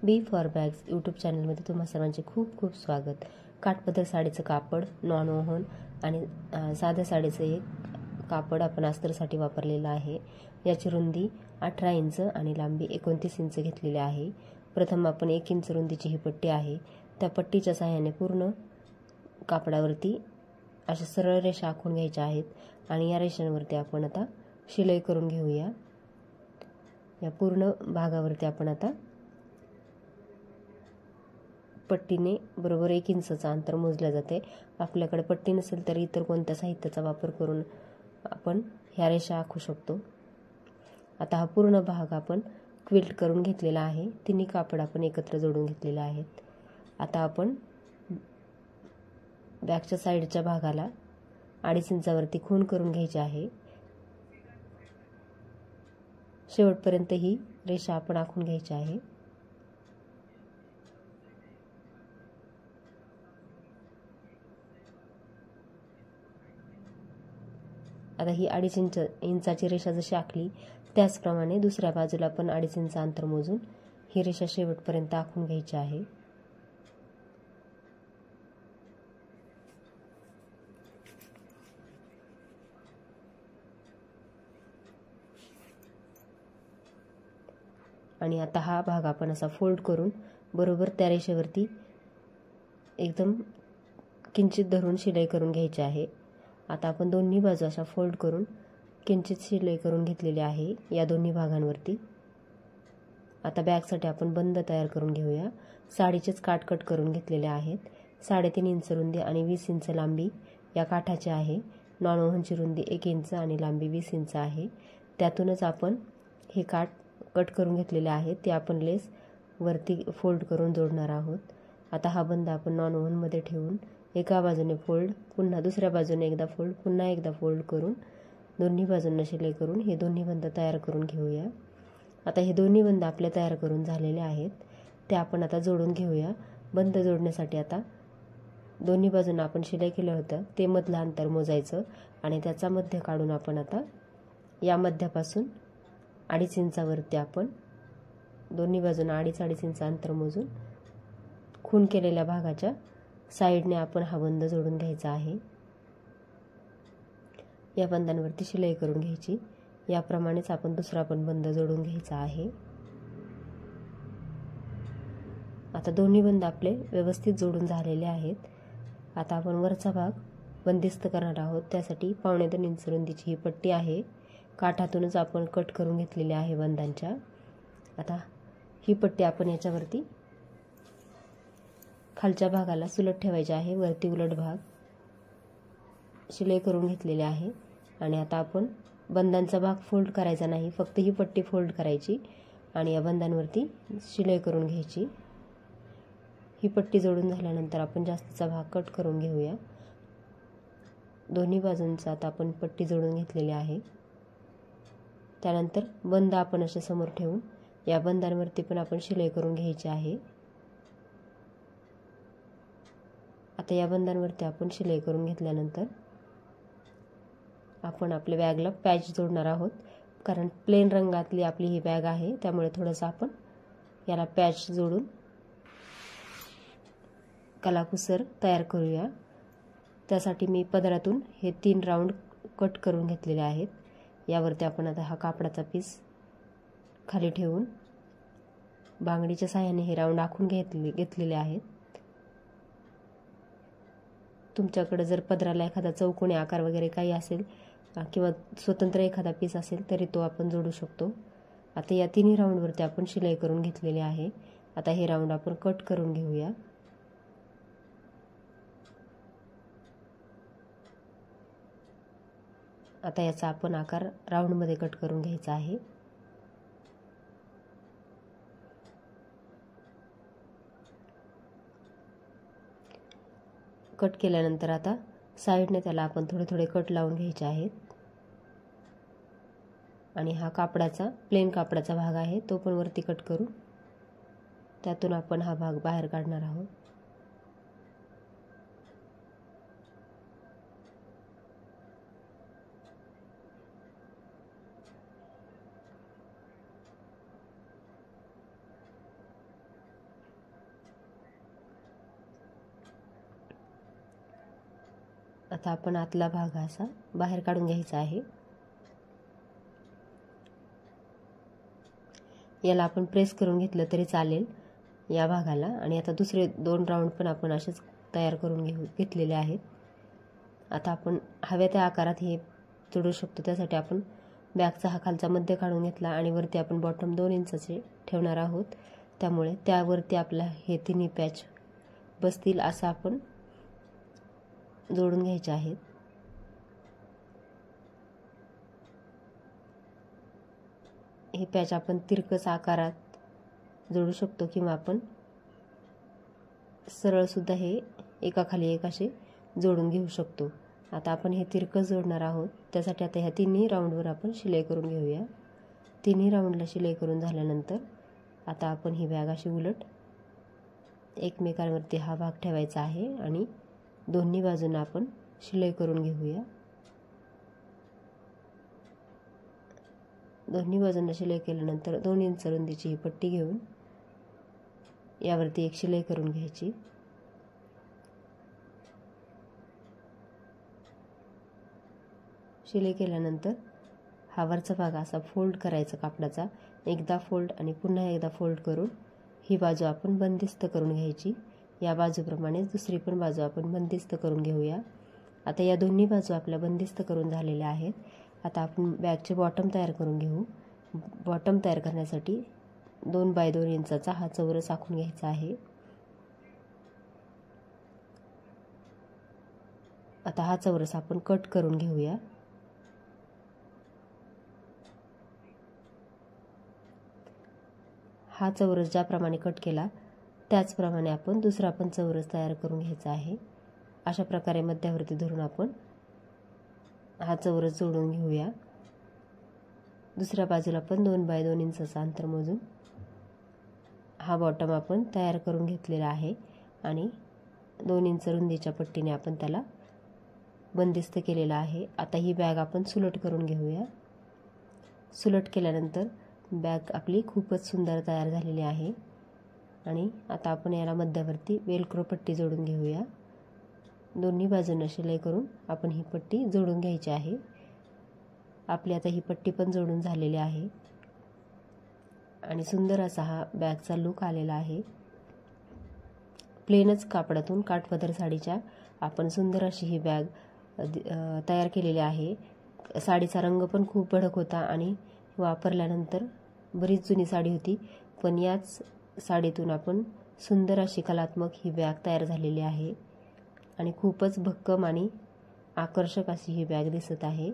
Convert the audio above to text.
B for bags YouTube चॅनलमध्ये तुम्हा सर्वांचे खूप खूप स्वागत. काठपदर साडीचं कापड, नॉन ओव्हन आणि साध्या साडीचं एक कापड आपण अस्तरसाठी वापरलेलं आहे. याची रुंदी 18 इंच आणि लांबी 29 इंच घेतलेली आहे. प्रथम आपण 1 इंच रुंदीची ही पट्टी आहे, त्या पट्टीच्या सहाय्याने पूर्ण कापडावरती अशा सरळ रेषा आखून घ्यायच्या आहेत आणि या रेषांवरती आपण आता शिलाई करून घेऊया. या पूर्ण भागावरती आपण आता पट्टीने बरोबर 1 इंचचं अंतर मोजले जाते. आपल्याकडे पट्टी नसेल तर इतर कोणत्या साहित्याचा वापर करून आपण ह्या रेषा आखू शकतो. आता हा पूर्ण भाग आपण क्विल्ट करून घेतलेला आहे. तिन्ही कापड आपण एकत्र जोडून घेतलेले आहेत. आता आपण बॅकच्या साईडच्या भागाला 2.5 इंचावरती खूण करून घ्यायची आहे. शेवटपर्यंत ही रेषा आपण आखून घ्यायची आहे. आता ही 2.5 इंचाची रेषा जशी आखली त्याचप्रमाणे दुसऱ्या बाजूला पण 2.5 इंच अंतर मोजून ही रेषा शेवटपर्यंत आखून घ्यायची आहे. आणि आता हा भाग आपण असा फोल्ड करून बरोबर त्या रेषेवरती एकदम किंचित धरून शिलाई करून घ्यायची आहे. आता आपण दोन्ही बाजू अशा फोल्ड करून किंचित शिलाई करून घेतलेली आहे या दोन्ही भागांवरती. आता बॅगसाठी आपण बंद तयार करून घेऊया. साडीचेच काठ कट करून घेतलेले आहेत. 3.5 इंच रुंदी आणि 20 इंच लांबी या काठाची आहे. नॉन ओव्हनची रुंदी 1 इंच आणि लांबी 20 इंच आहे. त्यातूनच आपण हे काठ कट करून घेतलेले आहेत ते आपण लेस वरती फोल्ड करून जोडणार आहोत. आता हा बंद आपण नॉन ओव्हनमध्ये ठेवून एका बाजूने फोल्ड, पुन्हा दुसऱ्या बाजूने एकदा फोल्ड, पुन्हा एकदा फोल्ड करून दोन्ही बाजूंना शिलाई करून हे दोन्ही बंद तयार करून घेऊया. आता हे दोन्ही बंद आपले तयार करून झालेले आहेत. ते आपण आता जोडून घेऊया. बंद जोडण्यासाठी आता दोन्ही बाजूंना आपण शिलाई केलं होतं ते मधलं अंतर मोजायचं आणि त्याचा मध्य काढून आपण आता या मध्यापासून 2.5 इंचावरती आपण दोन्ही बाजूंना 2.5 इंच अंतर मोजून खूण केलेल्या भागाच्या साईडने आपण हा बंद जोडून घ्यायचा आहे. या बंदांवरती शिलाई करून घ्यायची. याप्रमाणेच आपण दुसरा पण बंद जोडून घ्यायचा आहे. आता दोन्ही बंद आपले व्यवस्थित जोडून झालेले आहेत. आता आपण वरचा भाग बंदिस्त करणार आहोत. त्यासाठी 2.25 इंच रुंदीची ही पट्टी आहे. काठातूनच आपण कट करून घेतलेली आहे बंदांच्या. आता ही पट्टी आपण याच्यावरती खालच्या भागाला सुलट ठेवायची आहे. वरती उलट भाग शिलाई करून घेतलेले आहे. आणि आता आपण बंदांचा भाग फोल्ड करायचा नाही, फक्त ही पट्टी फोल्ड करायची आणि या बंदांवरती शिलाई करून घ्यायची. ही पट्टी जोडून झाल्यानंतर आपण जास्तीचा भाग कट करून घेऊया. दोन्ही बाजूंचा आता आपण पट्टी जोडून घेतलेली आहे. त्यानंतर बंद आपण असे समोर ठेवून या बंदांवरती पण आपण शिलाई करून घ्यायची आहे. आता या बंदांवरती आपण शिलाई करून घेतल्यानंतर आपण आपल्या बॅगला पॅच जोडणार आहोत. कारण प्लेन रंगातली आपली ही बॅग आहे त्यामुळे थोडंसं आपण याला पॅच जोडून कलाकुसर तयार करूया. त्यासाठी मी पदरातून हे 3 राऊंड कट करून घेतलेले आहेत. यावरती आपण आता हा कापडाचा पीस खाली ठेवून बांगडीच्या सहाय्याने हे राऊंड आखून घेतलेले आहेत. तुमच्याकडे जर पदराला एखादा चौकोनी आकार वगैरे काही असेल किंवा स्वतंत्र एखादा पीस असेल तरी तो आपण जोडू शकतो. आता या तिन्ही राऊंडवरती आपण शिलाई करून घेतलेली आहे. आता हे राऊंड आपण कट करून घेऊया. आता याचा आपण आकार राऊंडमध्ये कट करून घ्यायचा आहे. कट केल्यानंतर आता साईडने त्याला आपण थोडे थोडे कट लावून घ्यायचे आहेत. आणि हा कापडाचा प्लेन कापडाचा भाग आहे तो पण वरती कट करू. त्यातून आपण हा भाग बाहेर काढणार आहोत. आता आपण आतला भाग असा बाहेर काढून घ्यायचा आहे. याला आपण प्रेस करून घेतलं तरी चालेल या भागाला. आणि आता दुसरे 2 राऊंड पण आपण असेच तयार करून घेतलेले आहेत. आता आपण हव्या त्या आकारात हे जोडू शकतो. त्यासाठी आपण बॅगचा हा खालचा मध्य काढून घेतला आणि वरती आपण बॉटम 2 इंचाचे ठेवणार आहोत. त्यामुळे त्यावरती आपला हे तिन्ही पॅच बसतील असं आपण जोडून घ्यायचे आहेत. हे पॅच आपण तिरकस आकारात जोडू शकतो किंवा आपण सरळ सुद्धा हे एकाखाली एक असे जोडून घेऊ शकतो. आता आपण हे तिरकस जोडणार आहोत. त्यासाठी आता ह्या तिन्ही राऊंडवर आपण शिलाई करून घेऊया. तिन्ही राऊंडला शिलाई करून झाल्यानंतर आता आपण ही बॅग अशी उलट एकमेकांवरती हा भाग ठेवायचा आहे आणि दोन्ही बाजूंना आपण शिलाई करून घेऊया. दोन्ही बाजूंना शिलाई केल्यानंतर 2 इंच रुंदीची ही पट्टी घेऊन यावरती एक शिलाई करून घ्यायची. शिलाई केल्यानंतर हा वरचा भाग असा फोल्ड करायचा कापडाचा. एकदा फोल्ड आणि पुन्हा एकदा फोल्ड करून ही बाजू आपण बंदिस्त करून घ्यायची. या बाजूप्रमाणेच दुसरी पण बाजू आपण बंदिस्त करून घेऊया. आता या दोन्ही बाजू आपल्या बंदिस्त करून झालेल्या आहेत. आता आपण बॅगचे बॉटम तयार करून घेऊ. बॉटम तयार करण्यासाठी 2 बाय 2 इंचाचा हा चौरस आखून घ्यायचा आहे. आता हा चौरस आपण कट करून घेऊया. हा चौरस ज्याप्रमाणे कट केला त्याचप्रमाणे आपण दुसरा पण चौरस तयार करून घ्यायचा आहे. अशा प्रकारे मध्यावरती धरून आपण हा चौरस जोडून घेऊया. दुसऱ्या बाजूला पण 2 बाय 2 इंचाचा अंतर मोजून हा बॉटम आपण तयार करून घेतलेला आहे आणि 2 इंच रुंदीच्या पट्टीने आपण त्याला बंदिस्त केलेला आहे. आता ही बॅग आपण सुलट करून घेऊया. सुलट केल्यानंतर बॅग आपली खूपच सुंदर तयार झालेली आहे. आणि आता आपण याला मध्यावरती वेलक्रो पट्टी जोडून घेऊया. दोन्ही बाजूंना शिलाई करून आपण ही पट्टी जोडून घ्यायची आहे. आपली आता ही पट्टी पण जोडून झालेली आहे आणि सुंदर असा हा बॅगचा लुक आलेला आहे. प्लेनच कापडातून काठपदर साडीच्या आपण सुंदर अशी ही बॅग तयार केलेली आहे. साडीचा रंग पण खूप भडक होता आणि वापरल्यानंतर बरीच जुनी साडी होती, पण याच साडीतून आपण सुंदर अशी कलात्मक ही बॅग तयार झालेली आहे आणि खूपच भक्कम आणि आकर्षक अशी ही बॅग दिसत आहे.